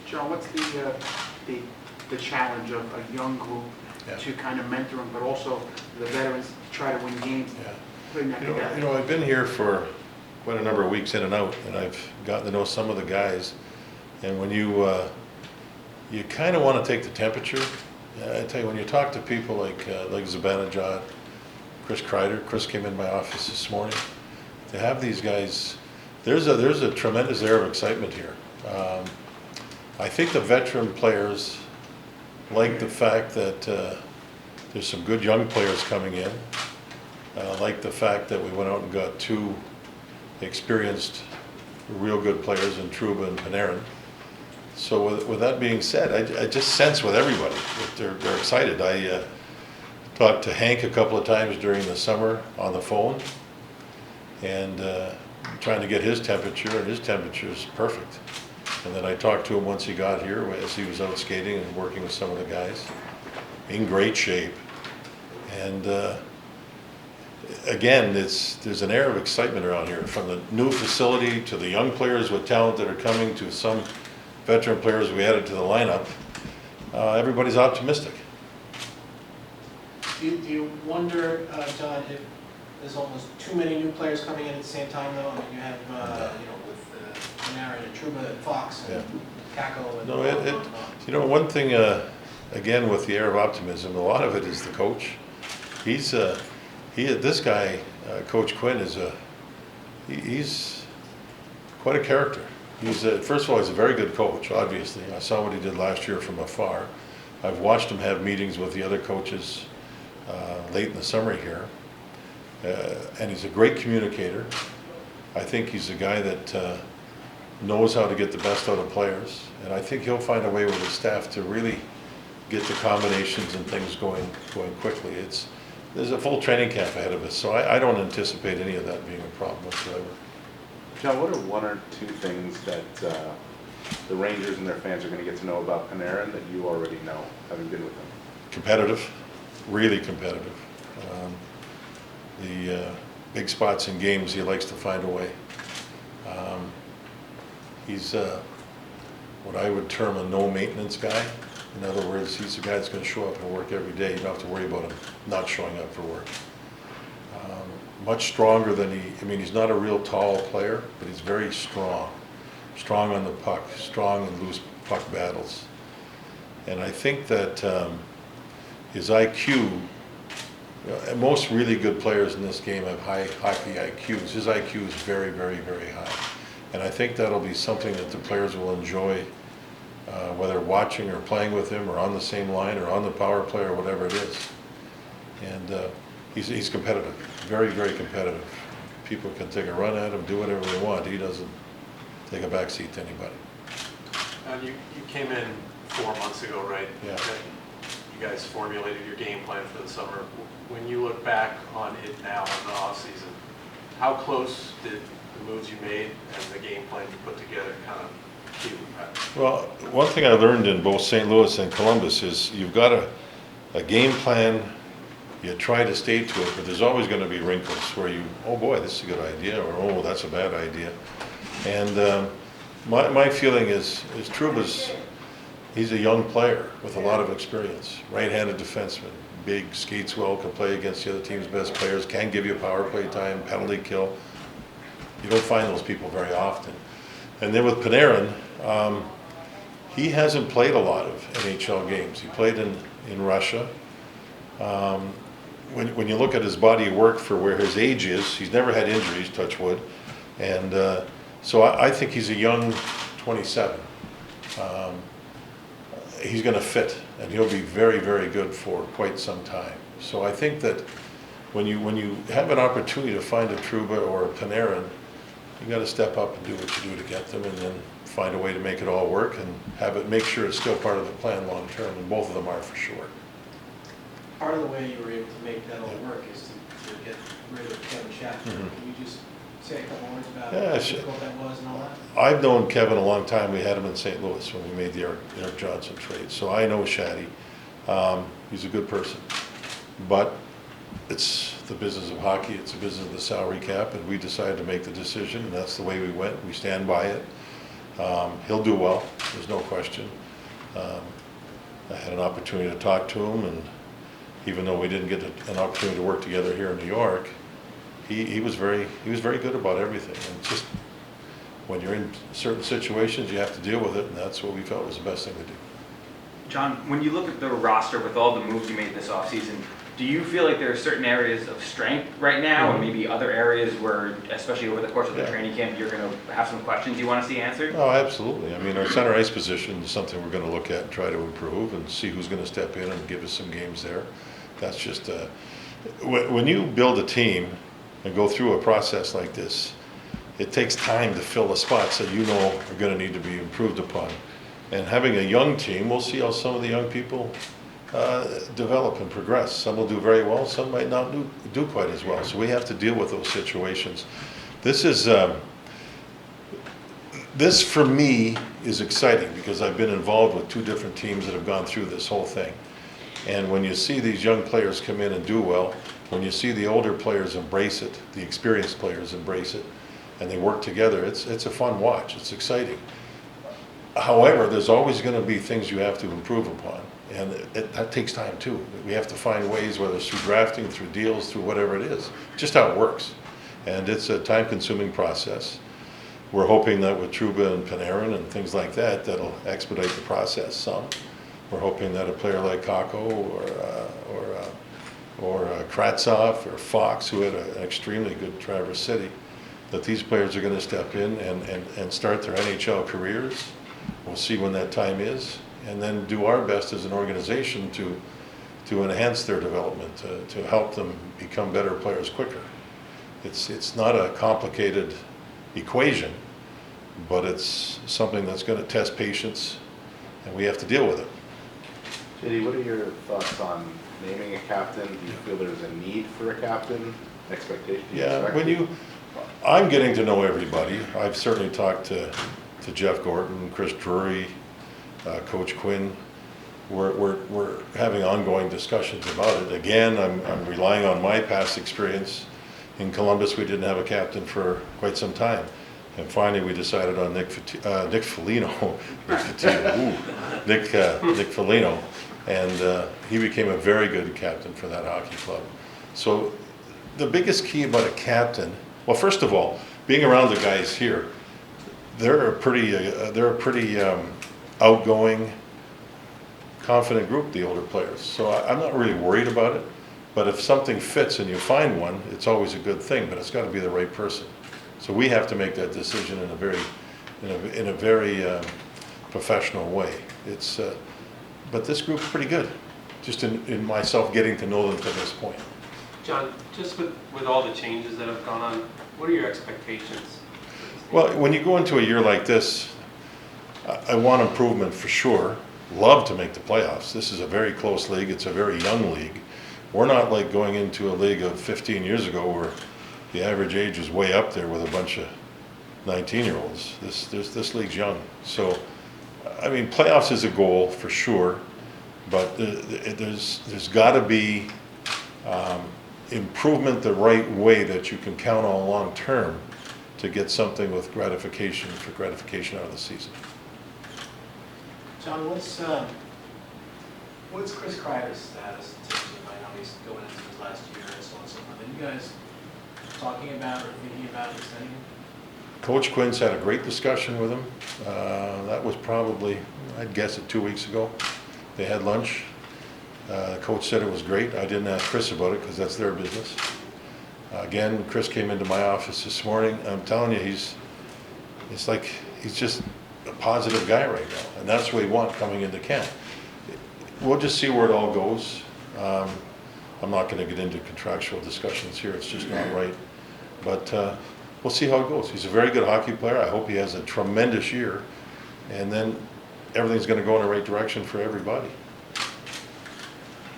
John, what's the challenge of a young group to kind of mentor them, but also the veterans to try to win games, putting that together? You know, I've been here for quite a number of weeks in and out, and I've gotten to know some of the guys. And when you kind of want to take the temperature. I tell you, when you talk to people like Zibanejad, Chris Kreider, Chris came in my office this morning. To have these guys, there's a tremendous air of excitement here. I think the veteran players like the fact that there's some good young players coming in. Like the fact that we went out and got two experienced, real good players in Trouba and Panarin. So with that being said, I just sense with everybody that they're excited. I talked to Hank a couple of times during the summer on the phone, and trying to get his temperature, and his temperature is perfect. And then I talked to him once he got here, as he was out skating and working with some of the guys, in great shape. And again, there's an air of excitement around here, from the new facility to the young players with talent that are coming to some veteran players we added to the lineup. Everybody's optimistic. Do you wonder, John, if there's almost too many new players coming in at the same time, though? I mean, you have, with Panarin and Trouba and Fox and Kakko and No, you know, one thing, again, with the air of optimism, a lot of it is the coach. This guy, Coach Quinn, he's quite a character. First of all, he's a very good coach, obviously. I saw what he did last year from afar. I've watched him have meetings with the other coaches late in the summer here. And he's a great communicator. I think he's a guy that knows how to get the best out of players. And I think he'll find a way with his staff to really get the combinations and things going quickly. There's a full training camp ahead of us, so I don't anticipate any of that being a problem whatsoever. John, what are one or two things that the Rangers and their fans are going to get to know about Panarin that you already know, having been with them? Competitive, really competitive. The big spots in games, he likes to find a way. He's what I would term a no-maintenance guy. In other words, he's the guy that's going to show up and work every day. You don't have to worry about him not showing up for work. Much stronger than he's not a real tall player, but he's very strong. Strong on the puck, strong in loose puck battles. And I think that his IQ, and most really good players in this game have high hockey IQs. His IQ is very, very, very high. And I think that'll be something that the players will enjoy, whether watching or playing with him or on the same line or on the power play or whatever it is. And he's competitive, very, very competitive. People can take a run at him, do whatever they want. He doesn't take a back seat to anybody. And you came in 4 months ago, right? Yeah. You guys formulated your game plan for the summer. When you look back on it now in the off season, how close did the moves you made and the game plan you put together kind of keep that? Well, one thing I learned in both St. Louis and Columbus is you've got a game plan. You try to stay to it, but there's always going to be wrinkles where oh boy, this is a good idea, or oh, that's a bad idea. And my feeling is Trouba's, he's a young player with a lot of experience, right-handed defenseman, big, skates well, can play against the other team's best players, can give you power play time, penalty kill. You don't find those people very often. And then with Panarin, he hasn't played a lot of NHL games. He played in Russia. When you look at his body of work for where his age is, he's never had injuries, touch wood. And so I think he's a young 27. He's going to fit, and he'll be very, very good for quite some time. So I think that when you have an opportunity to find a Trouba or a Panarin, you got to step up and do what you do to get them, and then find a way to make it all work and make sure it's still part of the plan long term, and both of them are for sure. Part of the way you were able to make that all work is to get rid of Kevin Shatner. Mm-hmm. Can you just say a couple words about Yeah, how sure. difficult that was and all that? I've known Kevin a long time. We had him in St. Louis when we made the Eric Johnson trade. So I know Shatty. He's a good person. But it's the business of hockey. It's the business of the salary cap. And we decided to make the decision, and that's the way we went. We stand by it. He'll do well, there's no question. I had an opportunity to talk to him, and even though we didn't get an opportunity to work together here in New York, he was very good about everything. And just when you're in certain situations, you have to deal with it, and that's what we felt was the best thing to do. John, when you look at the roster with all the moves you made this offseason, do you feel like there are certain areas of strength right now, and maybe other areas where, especially over the course of the training camp, you're going to have some questions you want to see answered? Oh, absolutely. I mean, our center ice position is something we're going to look at and try to improve and see who's going to step in and give us some games there. That's just, when you build a team and go through a process like this, it takes time to fill the spots that you know are going to need to be improved upon. And having a young team, we'll see how some of the young people develop and progress. Some will do very well, some might not do quite as well. So we have to deal with those situations. This for me is exciting because I've been involved with 2 different teams that have gone through this whole thing. And when you see these young players come in and do well, when you see the older players embrace it, the experienced players embrace it, and they work together, it's a fun watch, it's exciting. However, there's always going to be things you have to improve upon, and that takes time too. We have to find ways, whether it's through drafting, through deals, through whatever it is, just how it works. And it's a time-consuming process. We're hoping that with Trouba and Panarin and things like that, that'll expedite the process some. We're hoping that a player like Kakko or Kravtsov or Fox, who had an extremely good Traverse City, that these players are going to step in and start their NHL careers. We'll see when that time is, and then do our best as an organization to enhance their development, to help them become better players quicker. It's not a complicated equation, but it's something that's going to test patience, and we have to deal with it. JD, what are your thoughts on naming a captain? Do you feel there's a need for a captain? Expectation? Yeah, I'm getting to know everybody. I've certainly talked to Jeff Gordon, Chris Drury, Coach Quinn. We're having ongoing discussions about it. Again, I'm relying on my past experience. In Columbus, we didn't have a captain for quite some time. And finally, we decided on Nick Foligno, Nick Foligno, and he became a very good captain for that hockey club. So the biggest key about a captain, well, first of all, being around the guys here, they're a pretty outgoing, confident group, the older players. So I'm not really worried about it. But if something fits and you find one, it's always a good thing. But it's got to be the right person. So we have to make that decision in a very professional way. But this group's pretty good. Just in myself getting to know them to this point. John, just with all the changes that have gone on, what are your expectations? Well, when you go into a year like this, I want improvement for sure. Love to make the playoffs. This is a very close league. It's a very young league. We're not like going into a league of 15 years ago where the average age is way up there with a bunch of 19-year-olds. This league's young. So, I mean, playoffs is a goal for sure, but there's got to be improvement the right way that you can count on long term to get something with gratification out of the season. John, what's Chris Kreider's status in terms of, I know he's going into his last year and so on and so forth. Are you guys talking about or thinking about extending him? Coach Quinn's had a great discussion with him. That was probably, I'd guess it 2 weeks ago. They had lunch. Coach said it was great. I didn't ask Chris about it because that's their business. Again, Chris came into my office this morning. I'm telling you, he's just a positive guy right now, and that's what we want coming into camp. We'll just see where it all goes. I'm not going to get into contractual discussions here. It's just not right. But we'll see how it goes. He's a very good hockey player. I hope he has a tremendous year, and then everything's going to go in the right direction for everybody.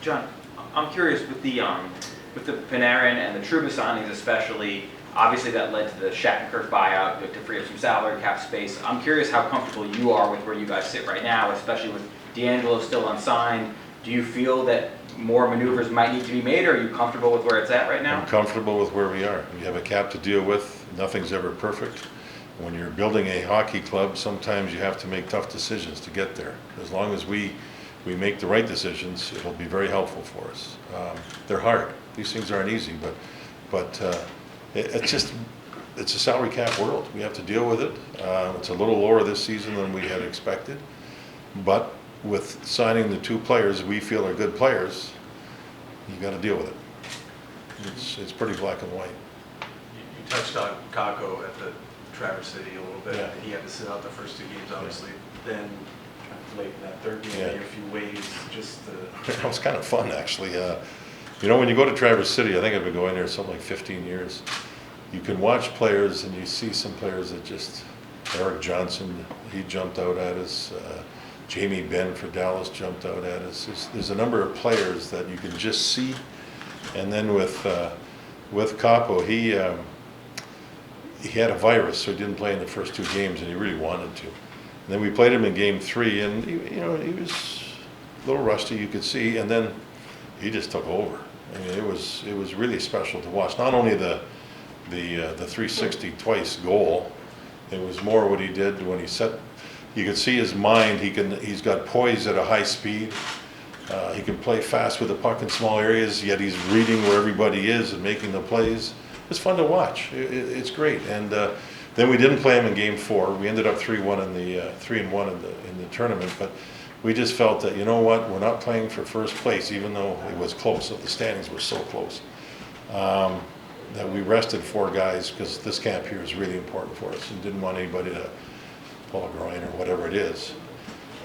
John, I'm curious with the Panarin and the Trouba signings especially, obviously that led to the Shattenkirk buyout to free up some salary cap space. I'm curious how comfortable you are with where you guys sit right now, especially with D'Angelo still unsigned. Do you feel that more maneuvers might need to be made, or are you comfortable with where it's at right now? I'm comfortable with where we are. We have a cap to deal with. Nothing's ever perfect. when you're building a hockey club, sometimes you have to make tough decisions to get there. As long as we make the right decisions, it'll be very helpful for us. They're hard. These things aren't easy, but it's a salary cap world. We have to deal with it. It's a little lower this season than we had expected, but with signing the 2 players we feel are good players, you got to deal with it. It's pretty black and white. You touched on Kakko at the Traverse City a little bit. Yeah. He had to sit out the first 2 games, obviously. Then late in that 3rd game, Yeah. made a few waves, just the... It was kind of fun, actually. You know, when you go to Traverse City, I think I've been going there something like 15 years, you can watch players and you see some players that just, Eric Johnson, he jumped out at us. Jamie Benn for Dallas jumped out at us. There's a number of players that you can just see. And then with Kaapo, he had a virus, so he didn't play in the first 2 games, and he really wanted to. And then we played him in game 3, and he was a little rusty, you could see, and then he just took over. I mean, it was really special to watch. Not only the 360 twice goal, it was more what he did when he set. You could see his mind. He's got poise at a high speed. He can play fast with the puck in small areas, yet he's reading where everybody is and making the plays. It's fun to watch. It's great. And then we didn't play him in game 4. We ended up 3-1 in the 3-1 in the tournament. But we just felt that, you know what, we're not playing for first place, even though it was close. So the standings were so close. That we rested 4 guys because this camp here is really important for us, and didn't want anybody to pull a groin or whatever it is.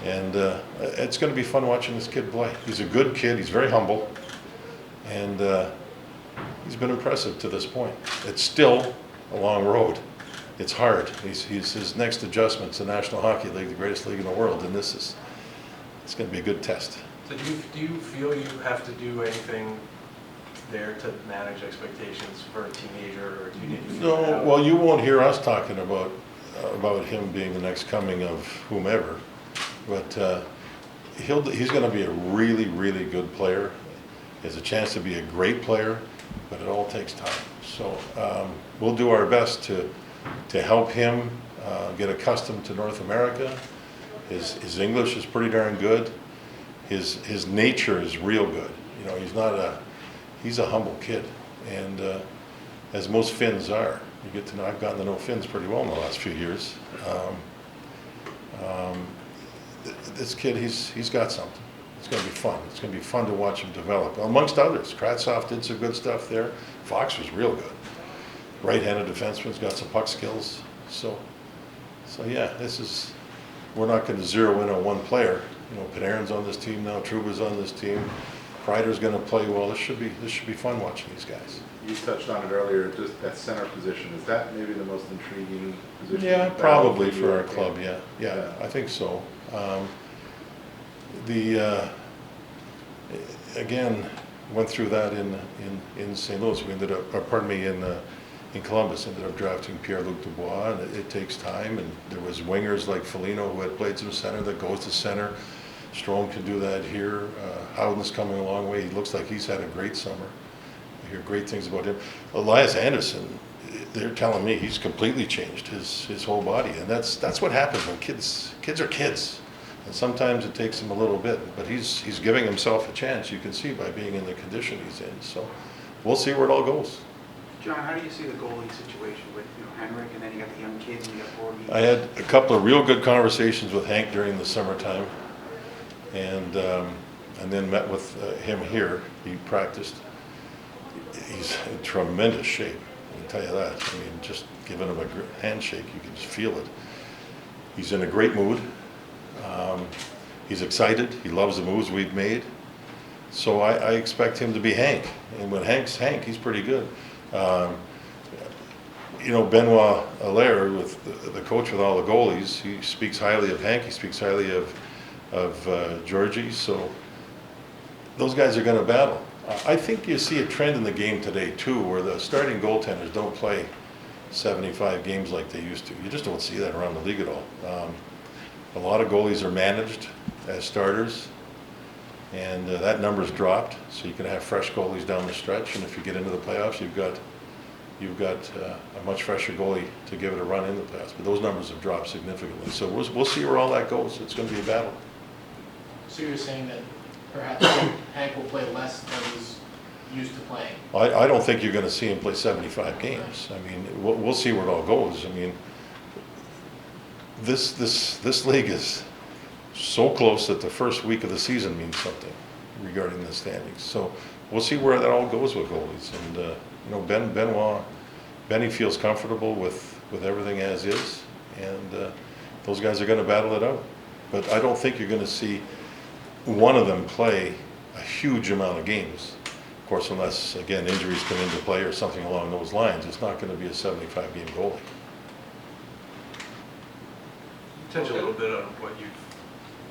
And it's going to be fun watching this kid play. He's a good kid. He's very humble, and he's been impressive to this point. It's still a long road. It's hard. His next adjustment's the National Hockey League, the greatest league in the world, and it's going to be a good test. So do you feel you have to do anything there to manage expectations for a teenager, or do you need to figure it No, out? well, you won't hear us talking about him being the next coming of whomever, but he's going to be a really, really good player. He has a chance to be a great player, but it all takes time. So we'll do our best to help him get accustomed to North America. His English is pretty darn good. His nature is real good. You know, he's a humble kid, and as most Finns are. You get to know. I've gotten to know Finns pretty well in the last few years. This kid, he's got something. It's going to be fun. It's going to be fun to watch him develop. Amongst others, Kravtsov did some good stuff there. Fox was real good. Right-handed defenseman's got some puck skills. So yeah, we're not going to zero in on one player. You know, Panarin's on this team now. Trouba's on this team. Kreider's going to play well. This should be fun watching these guys. You touched on it earlier, just that center position. Is that maybe the most intriguing position? Yeah, that probably you for our can- club. Yeah, I think so. Again, went through that in St. Louis. We ended up, in Columbus, ended up drafting Pierre-Luc Dubois, and it takes time. And there was wingers like Foligno, who had played some center, that goes to center. Strome can do that here. Howden's coming a long way. He looks like he's had a great summer. I hear great things about him. Elias Anderson, they're telling me he's completely changed his whole body, and that's what happens when kids are kids. And sometimes it takes him a little bit, but he's giving himself a chance. You can see by being in the condition he's in. So we'll see where it all goes. John, how do you see the goalie situation with, Henrik, and then you got the young kids, and you got Borgie? I had a couple of real good conversations with Hank during the summertime, and then met with him here. He practiced. He's in tremendous shape, I can tell you that. I mean, just giving him a handshake, you can just feel it. He's in a great mood. He's excited. He loves the moves we've made. So I expect him to be Hank. And when Hank's Hank, he's pretty good. Benoit Allaire, with the coach with all the goalies, he speaks highly of Hank. He speaks highly of Georgie. So those guys are going to battle. I think you see a trend in the game today too, where the starting goaltenders don't play 75 games like they used to. You just don't see that around the league at all. A lot of goalies are managed as starters, and that number's dropped, so you can have fresh goalies down the stretch, and if you get into the playoffs, you've got you've got a much fresher goalie to give it a run in the playoffs. But those numbers have dropped significantly. So we'll see where all that goes. It's going to be a battle. So you're saying that perhaps Hank will play less than he's used to playing? I don't think you're going to see him play 75 games. I mean, we'll see where it all goes. I mean, this league is so close that the first week of the season means something regarding the standings. So we'll see where that all goes with goalies. And you know, Benny feels comfortable with everything as is, and those guys are going to battle it out. But I don't think you're going to see one of them play a huge amount of games. Of course, unless, again, injuries come into play or something along those lines, it's not going to be a 75-game goalie. Touch a little bit on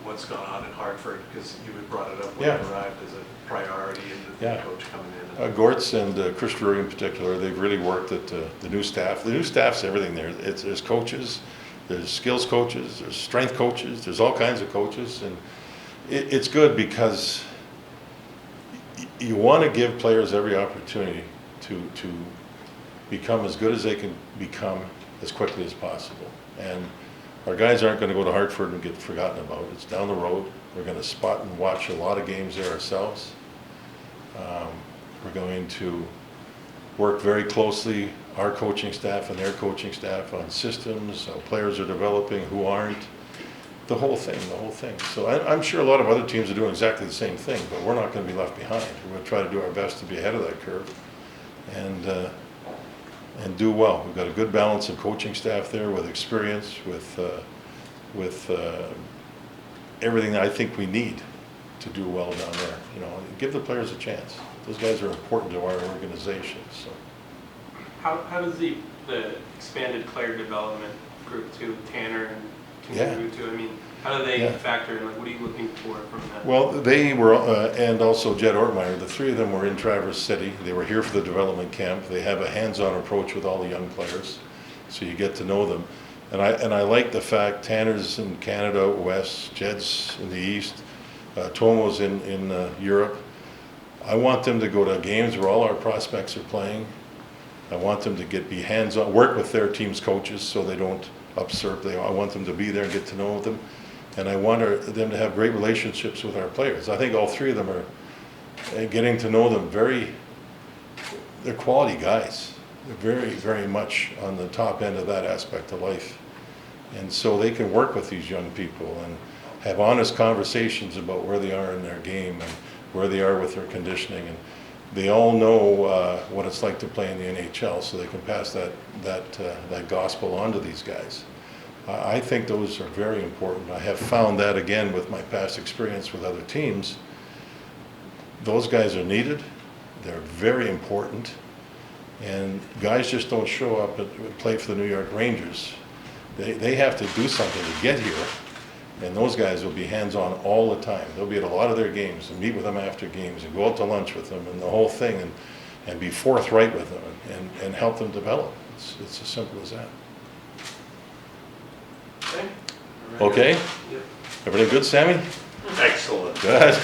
what's gone on in Hartford, because you had brought it up when Yeah. you arrived as a priority and the Yeah. coach coming in. Gortz and Chris Drury in particular, they've really worked at the new staff. The new staff's everything there. There's coaches, there's skills coaches, there's strength coaches, there's all kinds of coaches, and it's good because you want to give players every opportunity to become as good as they can become as quickly as possible. And our guys aren't going to go to Hartford and get forgotten about. It's down the road. We're going to spot and watch a lot of games there ourselves. We're going to work very closely, our coaching staff and their coaching staff, on systems, how players are developing, who aren't, the whole thing. So I'm sure a lot of other teams are doing exactly the same thing, but we're not going to be left behind. We're going to try to do our best to be ahead of that curve and do well. We've got a good balance of coaching staff there with experience, with everything that I think we need to do well down there. You know, give the players a chance. Those guys are important to our organization. So. How does the expanded player development group to Tanner and continue to? I mean, how do they factor in? Like, what are you looking for from them? Well, they were, and also Jed Ortmeyer, the three of them were in Traverse City. They were here for the development camp. They have a hands-on approach with all the young players, so you get to know them. And I like the fact Tanner's in Canada West, Jed's in the East, Tomo's in Europe. I want them to go to games where all our prospects are playing. I want them to be hands-on, work with their team's coaches so they don't usurp. I want them to be there and get to know them. And I want them to have great relationships with our players. I think all three of them are getting to know them they're quality guys. They're very, very much on the top end of that aspect of life. And so they can work with these young people and have honest conversations about where they are in their game and where they are with their conditioning. And they all know what it's like to play in the NHL, so they can pass that gospel on to these guys. I think those are very important. I have found that again with my past experience with other teams. Those guys are needed. They're very important. And guys just don't show up and play for the New York Rangers. They have to do something to get here. And those guys will be hands-on all the time. They'll be at a lot of their games and meet with them after games and go out to lunch with them and the whole thing and be forthright with them and help them develop. It's as simple as that. Okay. Okay? Yep. Everything good, Sammy? Excellent. Good.